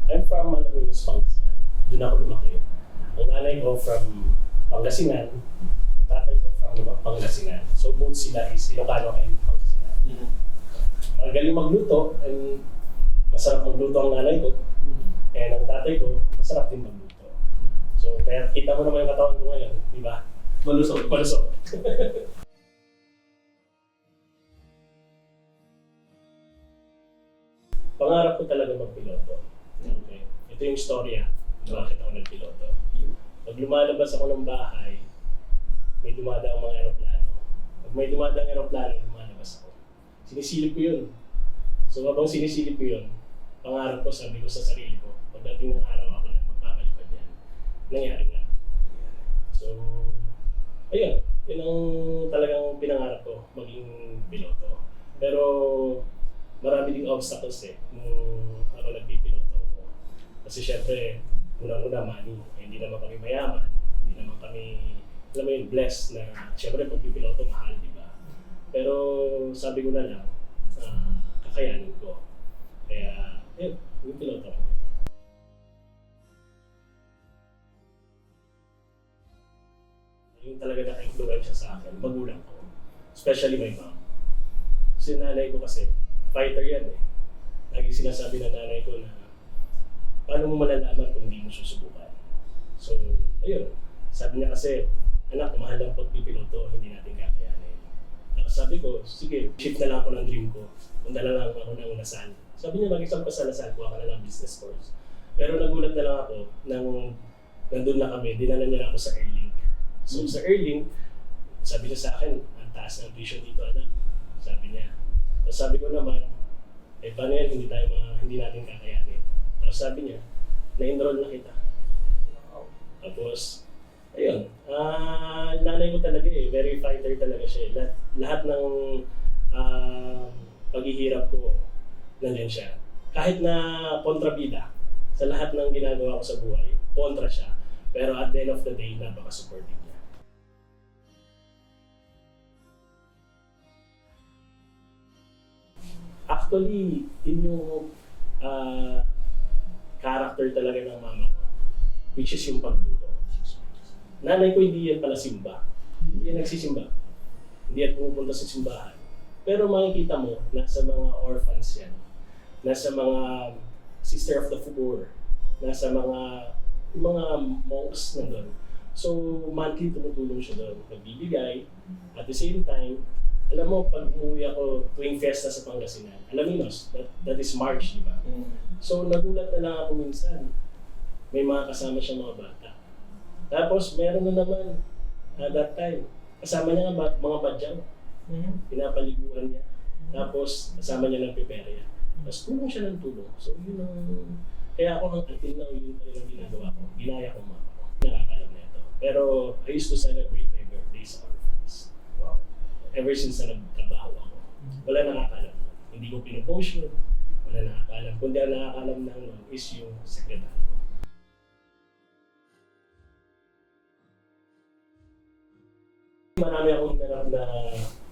I'm from Malolos, Pangasinan. Doon ako lumaki. Ang nanay ko from Pangasinan, ang tatay ko from Pangasinan. So both sila is Ilocano and Pangasinan. Magaling magluto and masarap magluto ang nanay ko. And ang tatay ko, masarap din magluto. So kaya kita mo naman yung katawan ko ngayon, di ba? Malusog. Palusog. Pangarap ko talaga magpiloto. Okay. Ito yung storya kung bakit ako nagpiloto. Pag lumalabas ako ng bahay, may dumadaang mga aeroplano. Pag may dumadaang aeroplano, lumalabas ako. Sinisilip ko yun. So habang sinisilip ko yun, pangarap ko, sabi ko sa sarili ko, pagdating ng araw ako na magpapalipad yan. Nangyari nga. So, ayun. Yun ang talagang pinangarap ko, maging piloto. Pero marami ding obstacles nung ako nagpipiloto ko. Kasi syempre, unang-una money. Hindi naman kami mayaman. Hindi naman kami, alam mo yun, blessed na syempre pagpipiloto mahal, di ba? Pero sabi ko na lang, kakayanin ko. Kaya, yun, yung piloto ko. Yung talaga naka-influensya sa akin, magulang ko. Especially my mom. Kasi nanay ko kasi, fighter yan eh. Lagi sinasabi ng nanay ko na, paano mo malalaman kung hindi mo susubukan? So, ayun. Sabi niya kasi, anak, mahal ang pagpipiloto, hindi natin kakayanin. Tapos sabi ko, sige, shift na lang ako ng dream ko. Punta na lang ako ng Lasal. Sabi niya, mag-exam ka sa Lasal, kuha ka na lang business course. Pero nagulat na lang ako, nang nandun na kami, dinala niya ako sa Airlink. So sa Airlink, sabi niya sa akin, ang taas ng tuition dito, anak. Sabi niya. Tapos sabi ko naman, paano yan, hindi natin kakayanin. Tapos sabi niya, na-enroll na kita. Tapos, ayun, nanay ko talaga very fighter talaga siya. Lahat ng paghihirap ko, nandiyan siya. Kahit na kontrabida, sa lahat ng ginagawa ko sa buhay, kontra siya. Pero at the end of the day, napaka-supportive niya. Actually, yun yung character talaga ng mama ko, which is yung pagluto. Nanay ko hindi yan pala simba. Hindi yan nagsisimba. Hindi yan pumupunta sa simbahan. Pero makikita mo, nasa mga orphans yan. Nasa mga sister of the poor. Nasa mga monks nandun. So, monthly tumutulong siya doon. Nagbibigay. At the same time, alam mo, pag umuwi ako tuwing fiesta sa Pangasinan, Alaminos, that is March, di ba? So, nagulat na lang ako minsan. May mga kasama siya mga bata. Tapos, meron na naman, at that time, kasama niya nga mga badyaw. Pinapaliguan niya. Tapos, kasama niya ng piperya. Tapos, tulong siya ng tulong. So, yun ang... Kaya ako until now, yun talagang ginagawa ko. Ginaya ko mama ko. Nakakalam na ito. Pero, I used to celebrate my birthday sa orphans. Wow. Ever since na nagtrabaho ako. Wala nakakalam. Hindi ko pinopost yun. Wala nakakalam. Kundi ang nakakalam lang nun is yung sekretary ko. Marami akong hinarap na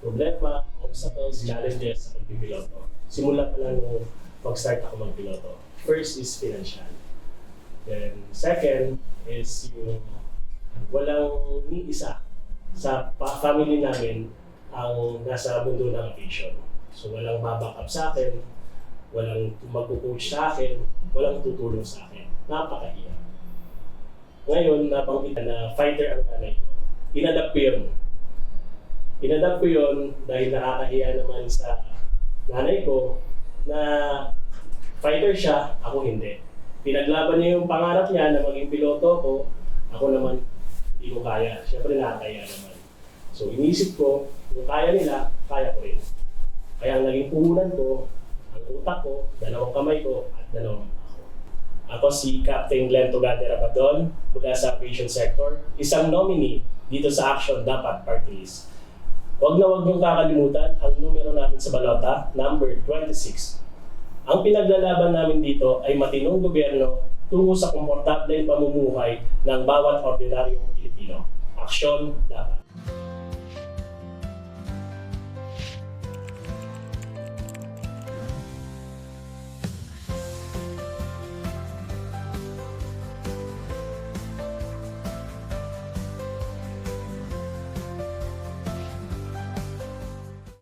problema, obstacles, challenges sa pagpipiloto. Simula pa lang nung mag-start ako magpiloto. First is financial. Then second is yung walang ni isa sa family namin ang nasa mundo ng aviation. So walang babackup sa akin, walang magpo-coach sa akin, walang tutulong sa akin. Napakahirap. Ngayon, nabanggit na fighter ang nanay ko. Inadapt ko yun. Inadapt ko yun dahil nakakahiya naman sa nanay ko na fighter siya, ako hindi. Pinaglaban niya yung pangarap niya na maging piloto ko, ako naman hindi ko kaya. Siyempre nakakaya naman. So inisip ko, kung kaya nila, kaya ko rin. Kaya ang naging puhunan ko, ang utak ko, dalawang kamay ko, at dalawang ako. Ako si Captain Glenn Tugade Rabadon mula sa aviation sector, isang nominee dito sa Action Dapat Party List. Huwag na huwag niyong kakalimutan ang numero namin sa balota, number 26. Ang pinaglalaban namin dito ay matinong gobyerno tungo sa komportableng pamumuhay ng bawat ordinaryong Pilipino. Aksyon dapat.